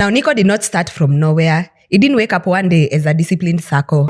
Now, Niko did not start from nowhere. He didn't wake up one day as a disciplined sacco.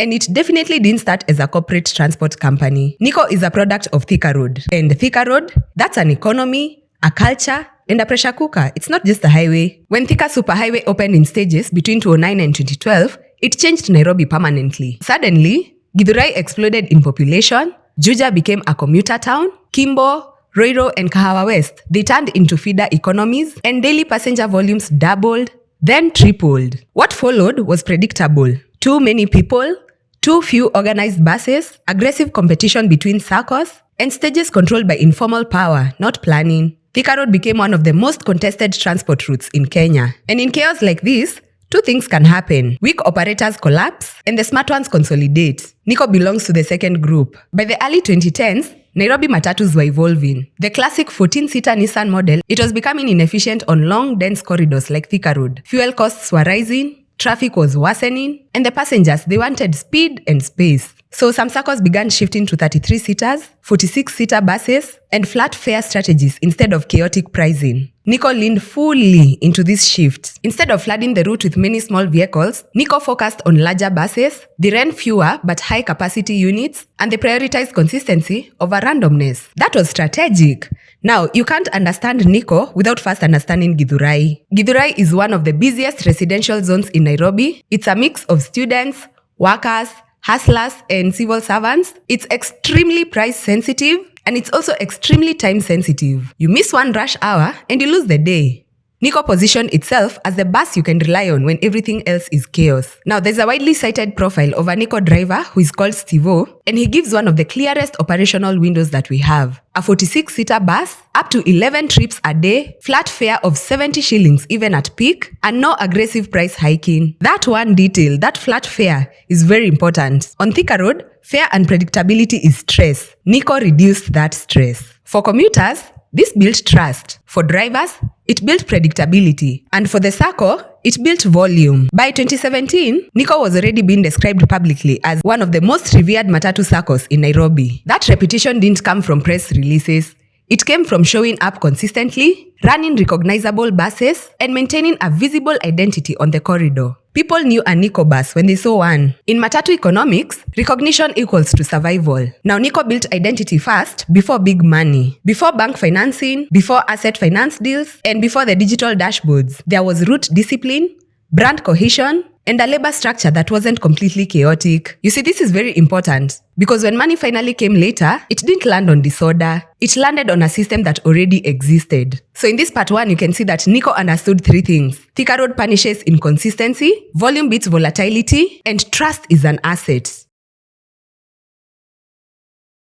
And it definitely didn't start as a corporate transport company. Niko is a product of Thika Road. And Thika Road, that's an economy, a culture, and a pressure cooker. It's not just a highway. When Thika Superhighway opened in stages between 2009 and 2012, it changed Nairobi permanently. Suddenly, Githurai exploded in population, Juja became a commuter town, Kimbo, Roiro, and Kahawa West, they turned into feeder economies, and daily passenger volumes doubled, then tripled. What followed was predictable. Too many people, too few organized buses, aggressive competition between saccos, and stages controlled by informal power, not planning. Thika Road became one of the most contested transport routes in Kenya. And in chaos like this, two things can happen. Weak operators collapse, and the smart ones consolidate. Niko belongs to the second group. By the early 2010s, Nairobi Matatus were evolving. The classic 14-seater Nissan model, it was becoming inefficient on long, dense corridors like Thika Road. Fuel costs were rising, traffic was worsening, and the passengers, they wanted speed and space. So some saccos began shifting to 33-seaters, 46-seater buses, and flat fare strategies instead of chaotic pricing. Niko leaned fully into this shift. Instead of flooding the route with many small vehicles, Niko focused on larger buses, they ran fewer but high-capacity units, and they prioritized consistency over randomness. That was strategic. Now, you can't understand Niko without first understanding Githurai. Githurai is one of the busiest residential zones in Nairobi. It's a mix of students, workers, hustlers, and civil servants. It's extremely price sensitive, and it's also extremely time sensitive. You miss one rush hour and you lose the day. Niko positioned itself as the bus you can rely on when everything else is chaos. Now, there's a widely cited profile of a Niko driver who is called Steve-O, and he gives one of the clearest operational windows that we have. A 46-seater bus, up to 11 trips a day, flat fare of 70 shillings even at peak, and no aggressive price hiking. That one detail, that flat fare, is very important. On Thika Road, fare unpredictability is stress. Niko reduced that stress. For commuters, this built trust. For drivers, it built predictability. And for the sacco, it built volume. By 2017, Niko was already being described publicly as one of the most revered Matatu saccos in Nairobi. That reputation didn't come from press releases. It came from showing up consistently, running recognizable buses, and maintaining a visible identity on the corridor. People knew a Niko bus when they saw one. In Matatu economics, recognition equals to survival. Now, Niko built identity first before big money, before bank financing, before asset finance deals, and before the digital dashboards. There was route discipline, brand cohesion, and a labor structure that wasn't completely chaotic. You see, this is very important because when money finally came later, it didn't land on disorder. It landed on a system that already existed. So in this part 1, you can see that Niko understood 3 things. Thika Road punishes inconsistency, volume beats volatility, and trust is an asset.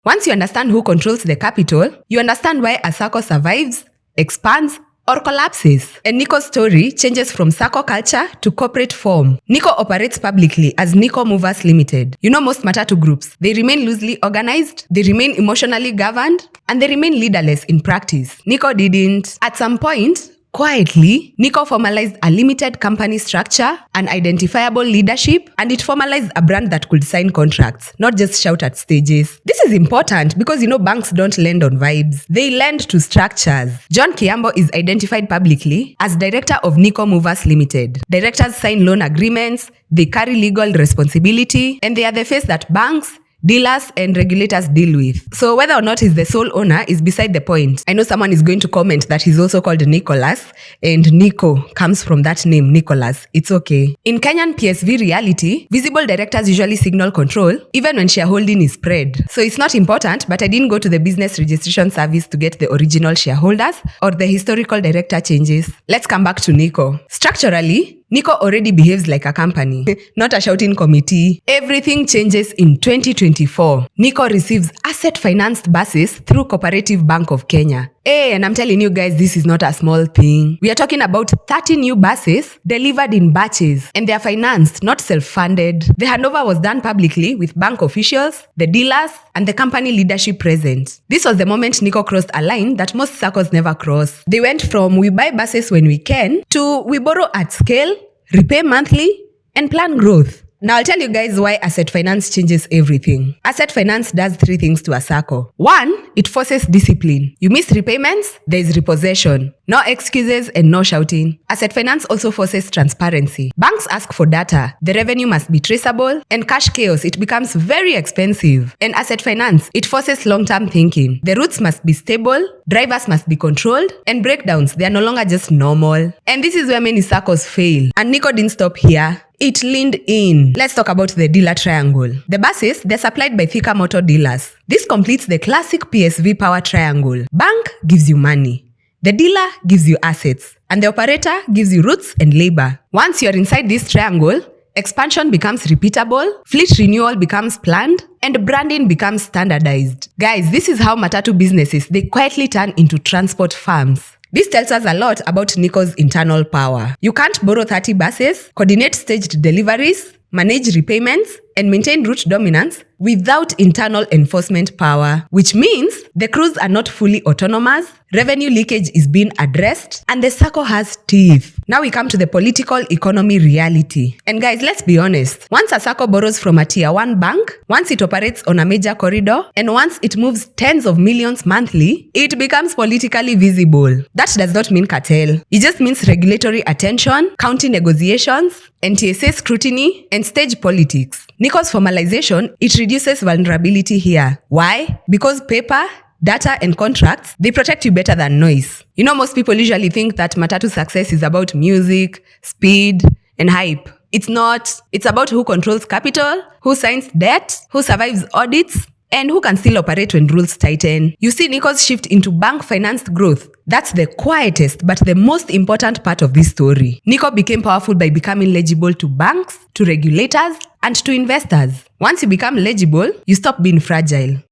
Once you understand who controls the capital, you understand why a sacco survives, expands, or collapses. And Niko's story changes from sacco culture to corporate form. Niko operates publicly as Nicco Movers Ltd. You know, most Matatu groups, they remain loosely organized, they remain emotionally governed, and they remain leaderless in practice. Niko didn't. At some point, quietly, Niko formalized a limited company structure, an identifiable leadership, and it formalized a brand that could sign contracts, not just shout at stages. This is important because, you know, banks don't lend on vibes. They lend to structures. John Kiambo is identified publicly as director of Nicco Movers Ltd. Directors sign loan agreements, they carry legal responsibility, and they are the face that banks, dealers, and regulators deal with. So whether or not he's the sole owner is beside the point. I know someone is going to comment that he's also called Nicholas, and Niko comes from that name, Nicholas. It's okay. In Kenyan PSV reality, visible directors usually signal control even when shareholding is spread. So it's not important, but I didn't go to the business registration service to get the original shareholders or the historical director changes. Let's come back to Niko. Structurally, Nicco already behaves like a company, not a shouting committee. Everything changes in 2024. Nicco receives asset-financed buses through Cooperative Bank of Kenya. Hey, and I'm telling you guys, this is not a small thing. We are talking about 30 new buses delivered in batches, and they are financed, not self-funded. The handover was done publicly with bank officials, the dealers, and the company leadership present. This was the moment Nicco crossed a line that most saccos never cross. They went from we buy buses when we can to we borrow at scale, repay monthly, and plan growth. Now I'll tell you guys why asset finance changes everything. Asset finance does 3 things to a sacco. 1, it forces discipline. You miss repayments, there is repossession. No excuses and no shouting. Asset finance also forces transparency. Banks ask for data. The revenue must be traceable, and cash chaos, it becomes very expensive. And asset finance, it forces long-term thinking. The routes must be stable, drivers must be controlled, and breakdowns, they are no longer just normal. And this is where many saccos fail. And Nicco didn't stop here. It leaned in. Let's talk about the dealer triangle. The buses, they're supplied by Thika Motor dealers. This completes the classic PSV power triangle. Bank gives you money. The dealer gives you assets. And the operator gives you routes and labor. Once you're inside this triangle, expansion becomes repeatable, fleet renewal becomes planned, and branding becomes standardized. Guys, this is how Matatu businesses, they quietly turn into transport farms. This tells us a lot about Nicco's internal power. You can't borrow 30 buses, coordinate staged deliveries, manage repayments, and maintain route dominance without internal enforcement power, which means the crews are not fully autonomous, revenue leakage is being addressed, and the sacco has teeth. Now we come to the political economy reality. And guys, let's be honest. Once a sacco borrows from a tier 1 bank, once it operates on a major corridor, and once it moves tens of millions monthly, it becomes politically visible. That does not mean cartel. It just means regulatory attention, county negotiations, NTSA scrutiny, and stage politics. Nicco's formalization, it reduces vulnerability here. Why? Because paper, data, and contracts, they protect you better than noise. You know, most people usually think that Matatu success is about music, speed, and hype. It's not. It's about who controls capital, who signs debt, who survives audits, and who can still operate when rules tighten. You see Nicco's shift into bank-financed growth. That's the quietest but the most important part of this story. Nicco became powerful by becoming legible to banks, to regulators, and to investors. Once you become legible, you stop being fragile.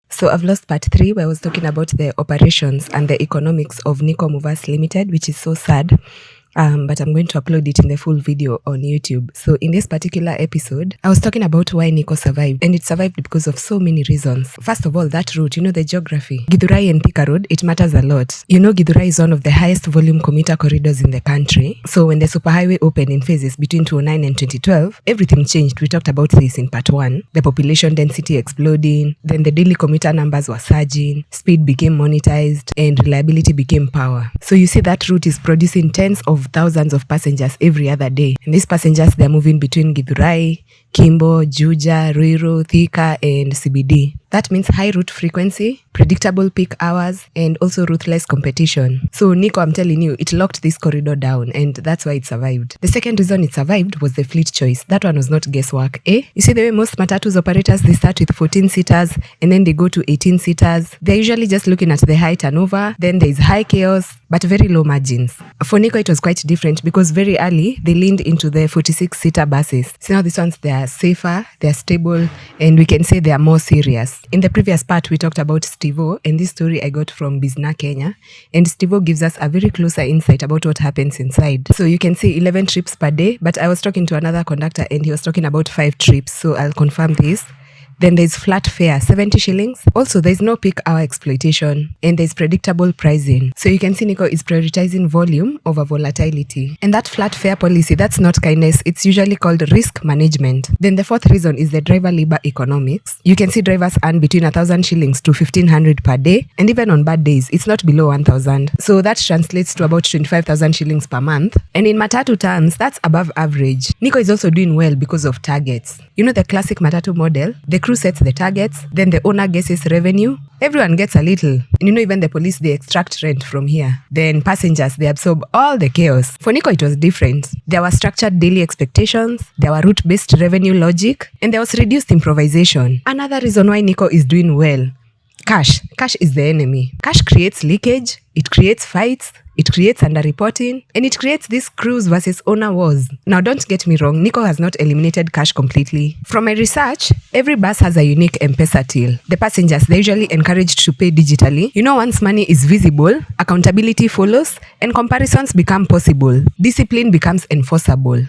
So I've lost part 3 where I was talking about the operations and the economics of Nicco Movers Ltd, which is so sad. But I'm going to upload it in the full video on YouTube. So in this particular episode, I was talking about why Nicco survived. And it survived because of so many reasons. First of all, that route, you know, the geography. Githurai and Thika Road, it matters a lot. You know, Githurai is one of the highest volume commuter corridors in the country. So when the superhighway opened in phases between 2009 and 2012, everything changed. We talked about this in part 1. The population density exploding, then the daily commuter numbers were surging, speed became monetized, and reliability became power. So you see that route is producing tens of thousands of passengers every other day. And these passengers, they're moving between Githurai, Kimbo, Juja, Ruiru, Thika, and CBD. That means high route frequency, predictable peak hours, and also ruthless competition. So Nicco, I'm telling you, it locked this corridor down, and that's why it survived. The second reason it survived was the fleet choice. That one was not guesswork, eh? You see the way most Matatu's operators, they start with 14-seaters, and then they go to 18-seaters. They're usually just looking at the high turnover, then there is high chaos, but very low margins. For Nicco, it was quite different because very early, they leaned into the 46-seater buses. So now these ones, they are safer, they are stable, and we can say they are more serious. In the previous part, we talked about Steve-O, and this story I got from Bizna Kenya. And Steve-O gives us a very closer insight about what happens inside. So you can see 11 trips per day, but I was talking to another conductor and he was talking about 5 trips. So I'll confirm this. Then there's flat fare, 70 shillings. Also, there's no peak hour exploitation and there's predictable pricing. So you can see Nicco is prioritizing volume over volatility. And that flat fare policy, that's not kindness. It's usually called risk management. Then the fourth reason is the driver labor economics. You can see drivers earn between 1,000 shillings to 1,500 per day. And even on bad days, it's not below 1,000. So that translates to about 25,000 shillings per month. And in Matatu terms, that's above average. Nicco is also doing well because of targets. You know the classic Matatu model? The crew sets the targets, then the owner guesses revenue. Everyone gets a little. And you know, even the police, they extract rent from here. Then passengers, they absorb all the chaos. For Nicco, it was different. There were structured daily expectations, there were route-based revenue logic, and there was reduced improvisation. Another reason why Nicco is doing well. Cash is the enemy. Cash creates leakage, it creates fights, it creates underreporting, and it creates these crews versus owner wars. Now don't get me wrong, Niko has not eliminated cash completely. From my research, every bus has a unique M-Pesa till. The passengers, they're usually encouraged to pay digitally. Once money is visible, accountability follows, and comparisons become possible. Discipline becomes enforceable.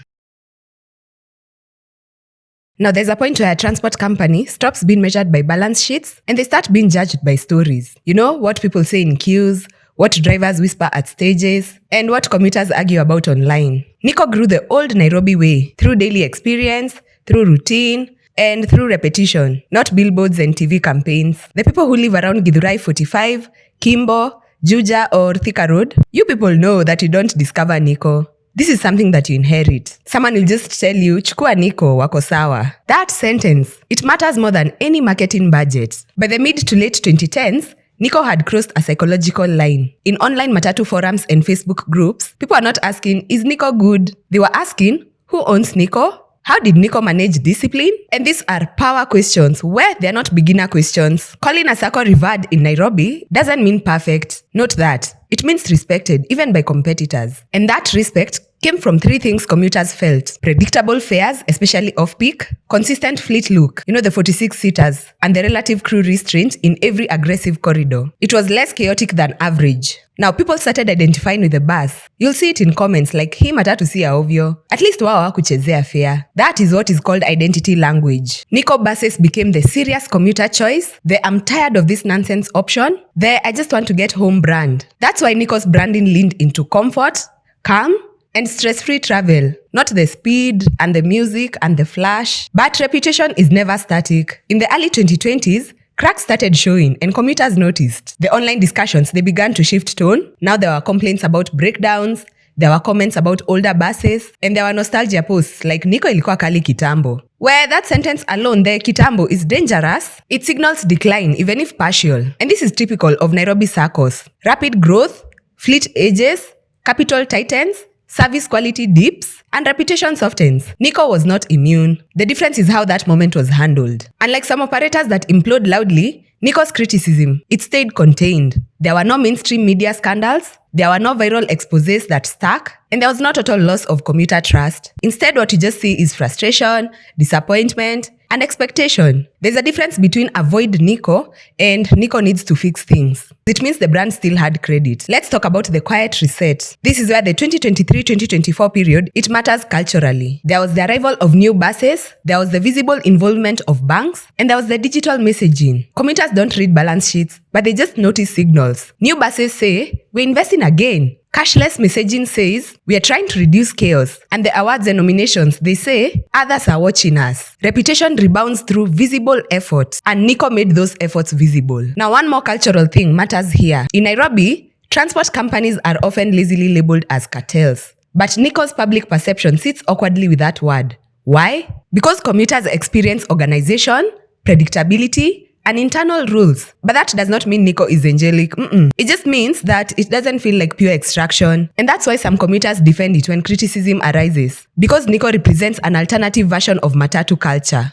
Now there's a point where a transport company stops being measured by balance sheets and they start being judged by stories. What people say in queues, what drivers whisper at stages, and what commuters argue about online. Niko grew the old Nairobi way, through daily experience, through routine, and through repetition, not billboards and TV campaigns. The people who live around Githurai 45, Kimbo, Juja, or Thika Road, you people know that you don't discover Niko. This is something that you inherit. Someone will just tell you, chukua Niko, wako sawa. That sentence, it matters more than any marketing budget. By the mid to late 2010s, Niko had crossed a psychological line. In online Matatu forums and Facebook groups, people are not asking, is Niko good? They were asking, who owns Niko? How did Niko manage discipline? And these are power questions where they're not beginner questions. Calling a sacco revered in Nairobi doesn't mean perfect. Note that. It means respected, even by competitors. And that respect came from three things commuters felt. Predictable fares, especially off-peak, consistent fleet look, the 46-seaters, and the relative crew restraint in every aggressive corridor. It was less chaotic than average. Now, people started identifying with the bus. You'll see it in comments like, hii matatu si ya ovyo. At least wao hawakuchezea fare. That is what is called identity language. Niko buses became the serious commuter choice, the I'm tired of this nonsense option, the I just want to get home brand. That's why Niko's branding leaned into comfort, calm, and stress-free travel. Not the speed and the music and the flash. But reputation is never static. In the early 2020s, cracks started showing and commuters noticed. The online discussions, they began to shift tone. Now there were complaints about breakdowns, there were comments about older buses, and there were nostalgia posts like Niko ilikuwa kali kitambo. Where that sentence alone, the kitambo, is dangerous, it signals decline, even if partial. And this is typical of Nairobi saccos. Rapid growth, fleet ages, capital tightens, service quality dips, and reputation softens. Niko was not immune. The difference is how that moment was handled. Unlike some operators that implode loudly, Niko's criticism, it stayed contained. There were no mainstream media scandals, there were no viral exposés that stuck, and there was no total loss of commuter trust. Instead, what you just see is frustration, disappointment, and expectation. There's a difference between avoid Niko and Niko needs to fix things. It means the brand still had credit. Let's talk about the quiet reset. This is where the 2023-2024 period, it matters culturally. There was the arrival of new buses, there was the visible involvement of banks, and there was the digital messaging. Commuters don't read balance sheets, but they just notice signals. New buses say, we're investing again. Cashless messaging says, we are trying to reduce chaos. And the awards and nominations, they say, others are watching us. Reputation rebounds through visible effort. And Niko made those efforts visible. Now, one more cultural thing matters here. In Nairobi, transport companies are often lazily labeled as cartels. But Niko's public perception sits awkwardly with that word. Why? Because commuters experience organization, predictability, and internal rules. But that does not mean Niko is angelic. It just means that it doesn't feel like pure extraction. And that's why some commuters defend it when criticism arises. Because Niko represents an alternative version of Matatu culture.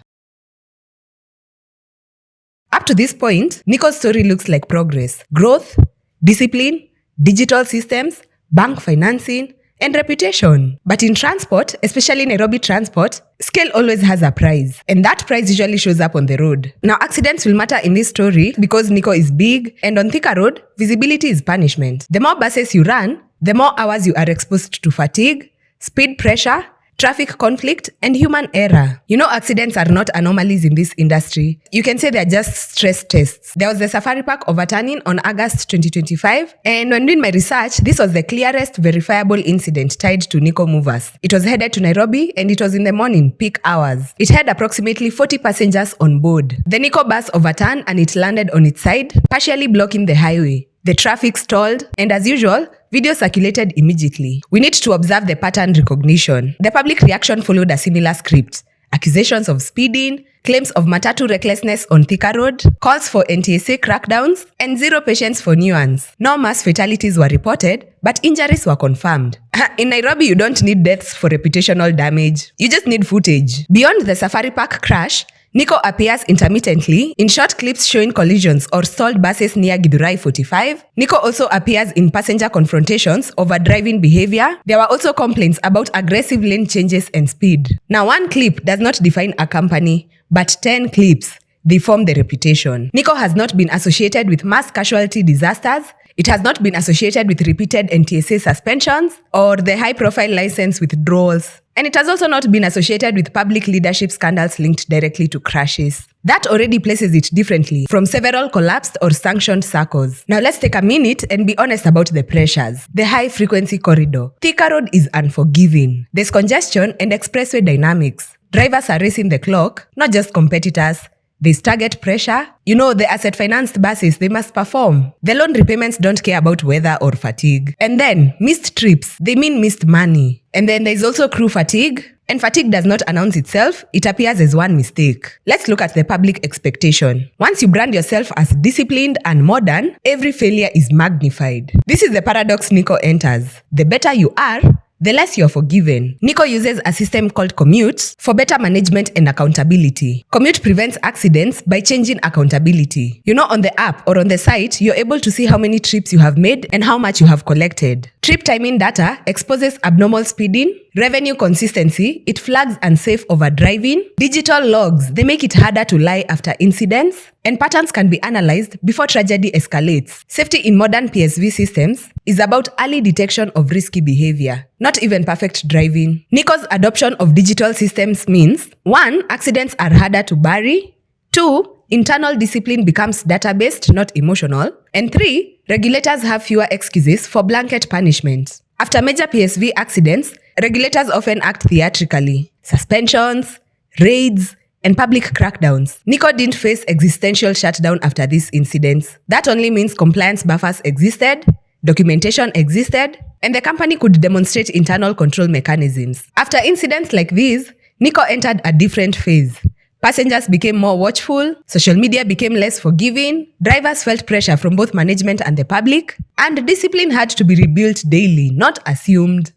Up to this point, Niko's story looks like progress. Growth, discipline, digital systems, bank financing, and reputation. But in transport, especially Nairobi transport, scale always has a price. And that price usually shows up on the road. Now, accidents will matter in this story because Niko is big, and on Thika Road, visibility is punishment. The more buses you run, the more hours you are exposed to fatigue, speed pressure, traffic conflict, and human error. Accidents are not anomalies in this industry. You can say they're just stress tests. There was the Safari Park overturning on August 2025, and when doing my research, this was the clearest verifiable incident tied to Nicco Movers. It was headed to Nairobi, and it was in the morning, peak hours. It had approximately 40 passengers on board. The Nicco bus overturned, and it landed on its side, partially blocking the highway. The traffic stalled, and as usual, video circulated immediately. We need to observe the pattern recognition. The public reaction followed a similar script. Accusations of speeding, claims of Matatu recklessness on Thika Road, calls for NTSA crackdowns, and zero patience for nuance. No mass fatalities were reported, but injuries were confirmed. In Nairobi, you don't need deaths for reputational damage. You just need footage. Beyond the Safari Park crash, Niko appears intermittently in short clips showing collisions or stalled buses near Githurai 45. Niko also appears in passenger confrontations over driving behavior. There were also complaints about aggressive lane changes and speed. Now, one clip does not define a company, but 10 clips, they form the reputation. Niko has not been associated with mass casualty disasters. It has not been associated with repeated NTSA suspensions or the high-profile license withdrawals. And it has also not been associated with public leadership scandals linked directly to crashes. That already places it differently from several collapsed or sanctioned saccos. Now let's take a minute and be honest about the pressures. The high-frequency corridor. Thika Road is unforgiving. There's congestion and expressway dynamics. Drivers are racing the clock, not just competitors. There's target pressure. You know, the asset-financed buses, they must perform. The loan repayments don't care about weather or fatigue. And then, missed trips, they mean missed money. And then there's also crew fatigue. And fatigue does not announce itself, it appears as one mistake. Let's look at the public expectation. Once you brand yourself as disciplined and modern, every failure is magnified. This is the paradox Niko enters. The better you are, the less you're forgiven. Niko uses a system called Commute for better management and accountability. Commute prevents accidents by changing accountability. You know, on the app or on the site, you're able to see how many trips you have made and how much you have collected. Trip timing data exposes abnormal speeding. Revenue consistency, it flags unsafe overdriving. Digital logs, they make it harder to lie after incidents. And patterns can be analyzed before tragedy escalates. Safety in modern PSV systems is about early detection of risky behavior, not even perfect driving. Niko's adoption of digital systems means 1. Accidents are harder to bury. 2. Internal discipline becomes data-based, not emotional. And 3. Regulators have fewer excuses for blanket punishment. After major PSV accidents, regulators often act theatrically. Suspensions, raids, and public crackdowns. Niko didn't face existential shutdown after these incidents. That only means compliance buffers existed, documentation existed, and the company could demonstrate internal control mechanisms. After incidents like these, Niko entered a different phase. Passengers became more watchful, social media became less forgiving, drivers felt pressure from both management and the public, and discipline had to be rebuilt daily, not assumed.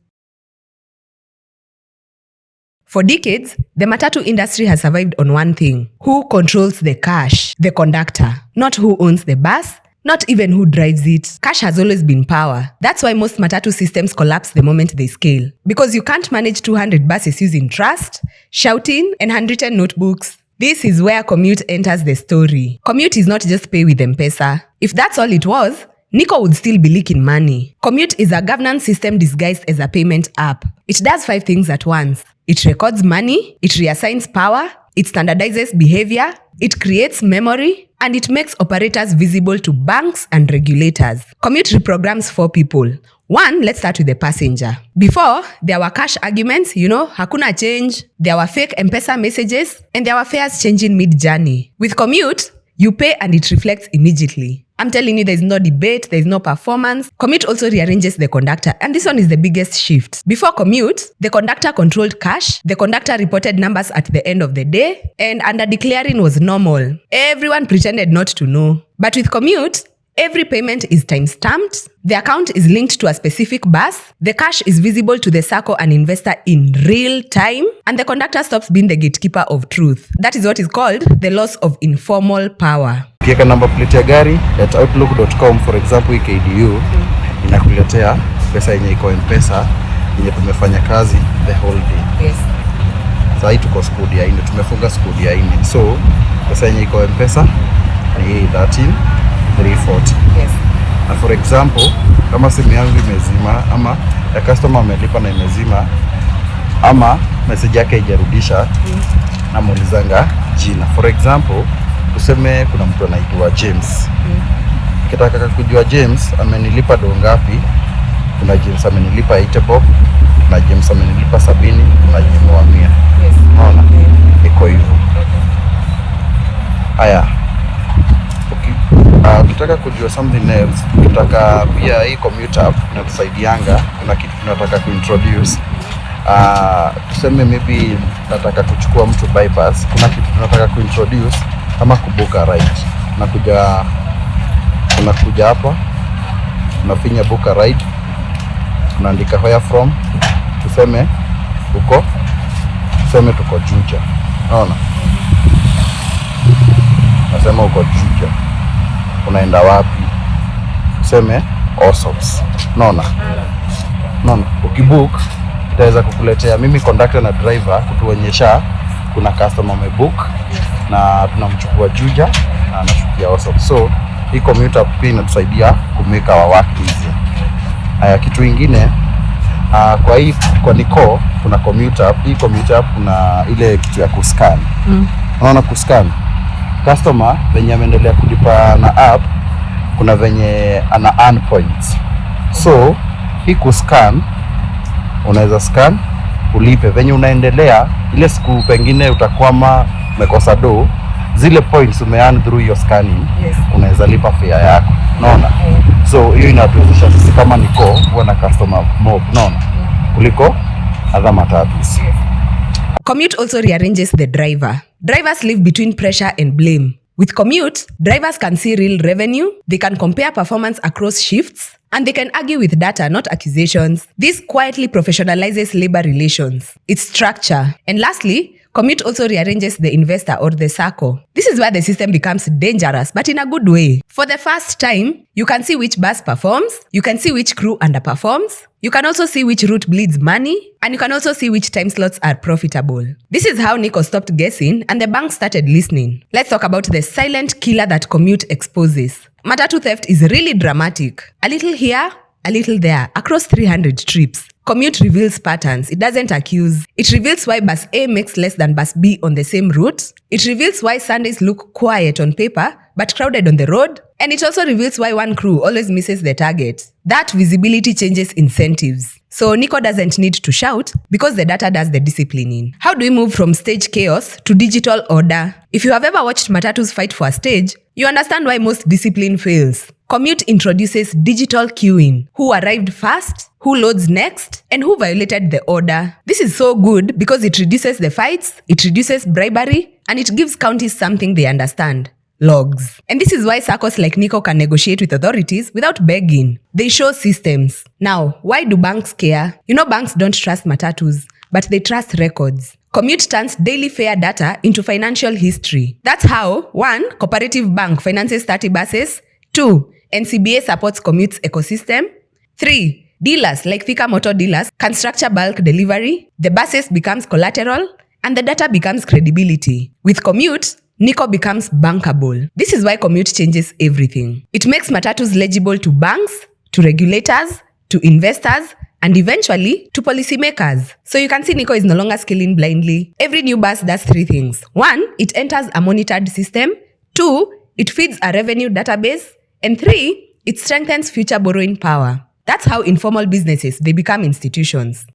For decades, the Matatu industry has survived on one thing: who controls the cash, the conductor, not who owns the bus, not even who drives it. Cash has always been power. That's why most Matatu systems collapse the moment they scale. Because you can't manage 200 buses using trust, shouting, and handwritten notebooks. This is where Commute enters the story. Commute is not just pay with M-Pesa. If that's all it was, Niko would still be leaking money. Commute is a governance system disguised as a payment app. It does 5 things at once. It records money, it reassigns power, it standardizes behavior, it creates memory, and it makes operators visible to banks and regulators. Commute reprograms 4 people. 1, let's start with the passenger. Before, there were cash arguments, hakuna change, there were fake M-Pesa messages, and there were fares changing mid-journey. With Commute, you pay and it reflects immediately. I'm telling you, there's no debate, there's no performance. Commute also rearranges the conductor, and this one is the biggest shift. Before Commute, the conductor controlled cash, the conductor reported numbers at the end of the day, and under-declaring was normal. Everyone pretended not to know. But with Commute, every payment is time-stamped, the account is linked to a specific bus, the cash is visible to the sacco and investor in real time, and the conductor stops being the gatekeeper of truth. That is what is called the loss of informal power. Ukiweka number plate ya gari at outlook.com, for example, KDU, inakuletea pesa yenye iko M-Pesa yenye tumefanya kazi the whole day. Yes. Sasa tuko skudi ya 4, tumefunga skudi ya 4. So, pesa yenye iko M-Pesa ni 13,340. Yes. Na for example, kama simu yangu imezima ama ya customer amelipa na imezima ama message yake haijarudisha, namuulizanga jina. For example, tuseme kuna mtu anaitwa James. Nikitaka kujua James amenilipa do ngapi, kuna James amenilipa 80 bob, kuna James amenilipa 70, kuna James wa 100. Yes. Unaona? Iko hivyo. Haya. Ukitaka kujua something else, ukitaka pia hii Commute app inatusaidianga, kuna kitu tunataka kuintroduce. Tuseme maybe nataka kuchukua mtu bypass, kuna kitu tunataka kuintroduce kama kubuka ride. Unakuja hapa, unafinya book a ride, unaandika where from, tuseme tuko Juja. Unaona? Nasema uko Juja, unaenda wapi? Useme Osops. Naona ukibook itaweza kukuletea mimi conductor na driver kutuonyesha kuna customer umebook na tunamchukua Juja na anashukia Osops. So hii Commute app pia inatusaidia kumake our work easy. Haya, kitu ingine kwa Nicco kuna Commute app. Hii Commute app kuna ile kitu ya kuscan. Unaona kuscan customer venye ameendelea kulipa na app, kuna venye ana earn points. So hii kuscan, unaweza scan ulipe venye unaendelea. Ile siku pengine utakwama umekosa do, zile points ume-earn through your scanning, unaweza lipa fare yako. Unaona? So hiyo inatuwezesha sisi kama Nicco kuwa na customer mob, unaona, kuliko other matatus. Commute also rearranges the driver. Drivers live between pressure and blame. With Commute, drivers can see real revenue, they can compare performance across shifts, and they can argue with data, not accusations. This quietly professionalizes labor relations, its structure. And lastly, Commute also rearranges the investor or the sacco. This is where the system becomes dangerous, but in a good way. For the first time, you can see which bus performs, you can see which crew underperforms, you can also see which route bleeds money, and you can also see which time slots are profitable. This is how Nicco stopped guessing and the bank started listening. Let's talk about the silent killer that Commute exposes. Matatu theft is really dramatic. A little here, a little there, across 300 trips. Commute reveals patterns. It doesn't accuse. It reveals why bus A makes less than bus B on the same route. It reveals why Sundays look quiet on paper but crowded on the road. And it also reveals why one crew always misses the target. That visibility changes incentives. So Nicco doesn't need to shout because the data does the disciplining. How do we move from stage chaos to digital order? If you have ever watched Matatus fight for a stage, you understand why most discipline fails. Commute introduces digital queuing. Who arrived first, who loads next, and who violated the order. This is so good because it reduces the fights, it reduces bribery, and it gives counties something they understand. Logs. And this is why saccos like Nicco can negotiate with authorities without begging. They show systems. Now, why do banks care? You know, banks don't trust matatus, but they trust records. Commute turns daily fare data into financial history. That's how 1. Cooperative Bank finances 30 buses. 2. NCBA supports Commute's ecosystem. 3. Dealers like Thika Motor dealers can structure bulk delivery. The buses becomes collateral, and the data becomes credibility. With Commute, Nicco becomes bankable. This is why Commute changes everything. It makes matatus legible to banks, to regulators, to investors, and eventually to policymakers. So you can see Nicco is no longer scaling blindly. Every new bus does 3 things. 1, it enters a monitored system. 2, it feeds a revenue database. And 3, it strengthens future borrowing power. That's how informal businesses, they become institutions.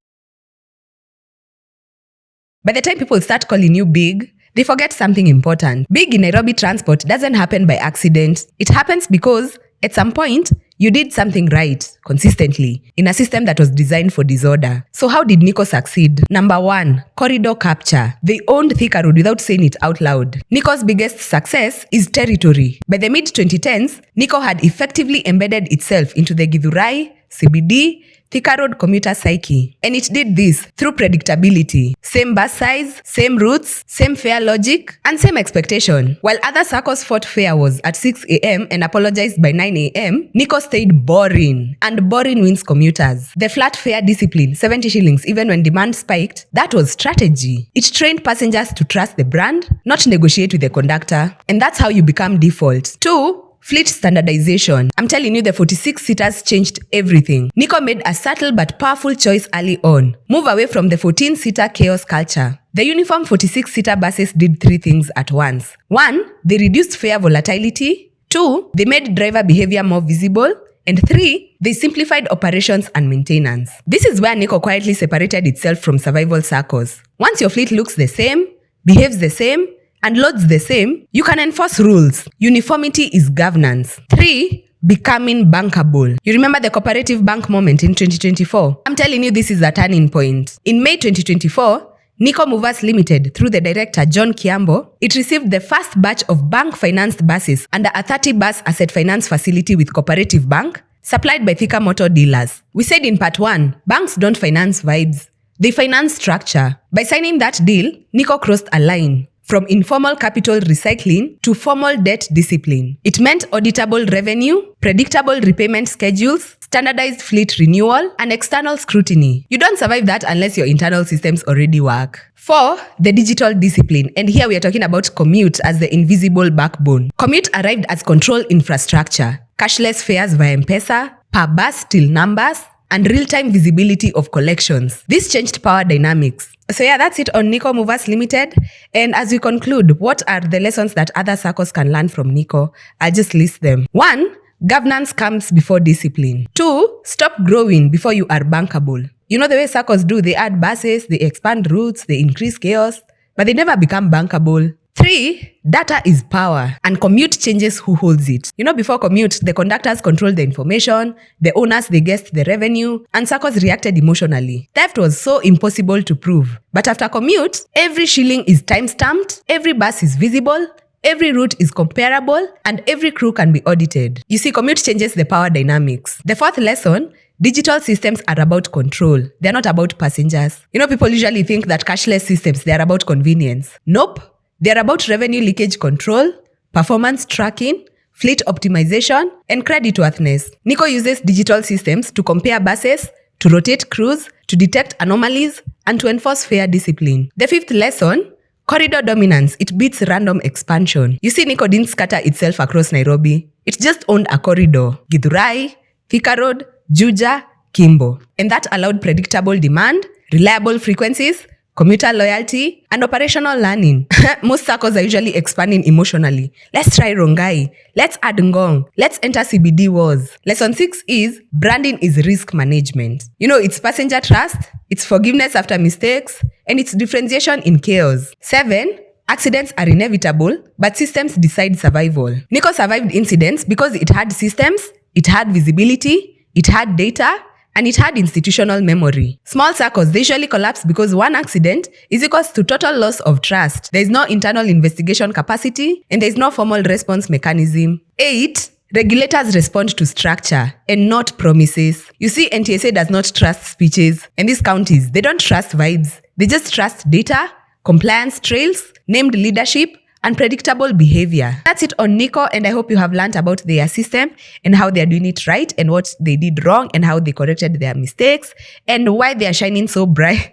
By the time people start calling you big, they forget something important. Big in Nairobi transport doesn't happen by accident. It happens because, at some point, you did something right, consistently, in a system that was designed for disorder. So how did Nicco succeed? Number 1, corridor capture. They owned Thika Road without saying it out loud. Nicco's biggest success is territory. By the mid-2010s, Nicco had effectively embedded itself into the Githurai, CBD, Thika Road commuter psyche. And it did this through predictability. Same bus size, same routes, same fare logic, and same expectation. While other saccos fought fare was at 6 a.m. and apologized by 9 a.m., Nicco stayed boring. And boring wins commuters. The flat fare discipline, 70 shillings even when demand spiked, that was strategy. It trained passengers to trust the brand, not negotiate with the conductor. And that's how you become default. 2, fleet standardization. I'm telling you, the 46-seaters changed everything. Nicco made a subtle but powerful choice early on. Move away from the 14-seater chaos culture. The uniform 46-seater buses did 3 things at once. 1, they reduced fare volatility. 2, they made driver behavior more visible. And 3, they simplified operations and maintenance. This is where Nicco quietly separated itself from survival saccos. Once your fleet looks the same, behaves the same, and loads the same, you can enforce rules. Uniformity is governance. 3, becoming bankable. You remember the cooperative bank moment in 2024? I'm telling you, this is a turning point. In May 2024, Nicco Movers Ltd, through the director John Kiambo, it received the first batch of bank-financed buses under a 30-bus asset finance facility with Cooperative Bank, supplied by Thika Motor dealers. We said in part 1, banks don't finance vibes. They finance structure. By signing that deal, Nicco crossed a line. from informal capital recycling to formal debt discipline. It meant auditable revenue, predictable repayment schedules, standardized fleet renewal, and external scrutiny. You don't survive that unless your internal systems already work. 4. The digital discipline. And here we are talking about Commute as the invisible backbone. Commute arrived as control infrastructure, cashless fares via M-Pesa, per bus till numbers, and real-time visibility of collections. This changed power dynamics. So yeah, that's it on Nicco Movers Ltd. And as we conclude, what are the lessons that other saccos can learn from Nicco? I'll just list them. 1. Governance comes before discipline. 2. Stop growing before you are bankable. You know the way saccos do, they add buses, they expand routes, they increase chaos, but they never become bankable. 3. Data is power, and Commute changes who holds it. You know, before Commute, the conductors controlled the information, the owners, they guessed the revenue, and saccos reacted emotionally. Theft was so impossible to prove. But after Commute, every shilling is time-stamped, every bus is visible, every route is comparable, and every crew can be audited. You see, Commute changes the power dynamics. The 4th lesson, digital systems are about control. They're not about passengers. You know, people usually think that cashless systems, they're about convenience. Nope. They're about revenue leakage control, performance tracking, fleet optimization, and creditworthiness. Nicco uses digital systems to compare buses, to rotate crews, to detect anomalies, and to enforce fair discipline. The 5th lesson, corridor dominance, it beats random expansion. You see, Nicco didn't scatter itself across Nairobi. It just owned a corridor. Githurai, Thika Road, Juja, Kimbo. And that allowed predictable demand, reliable frequencies, commuter loyalty, and operational learning. Most saccos are usually expanding emotionally. Let's try Rongai. Let's add Ngong. Let's enter CBD wars. Lesson 6 is branding is risk management. You know, it's passenger trust, it's forgiveness after mistakes, and it's differentiation in chaos. 7. Accidents are inevitable, but systems decide survival. Nicco survived incidents because it had systems, it had visibility, it had data, and it had institutional memory. Small saccos, they usually collapse because one accident is equals to total loss of trust. There is no internal investigation capacity, and there is no formal response mechanism. 8. Regulators respond to structure and not promises. You see, NTSA does not trust speeches, and these counties, they don't trust vibes. They just trust data, compliance trails, named leadership, and predictable behavior. That's it on Nicco, and I hope you have learned about their system and how they are doing it right and what they did wrong and how they corrected their mistakes and why they are shining so bright,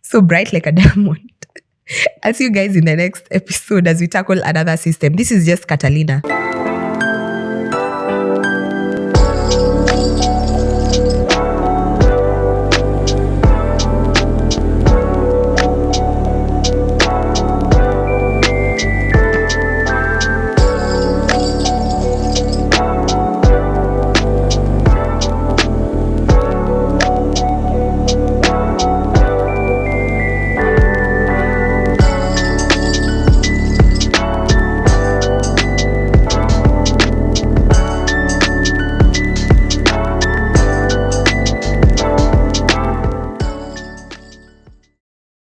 so bright like a diamond. I'll see you guys in the next episode as we tackle another system. This is just Catalina.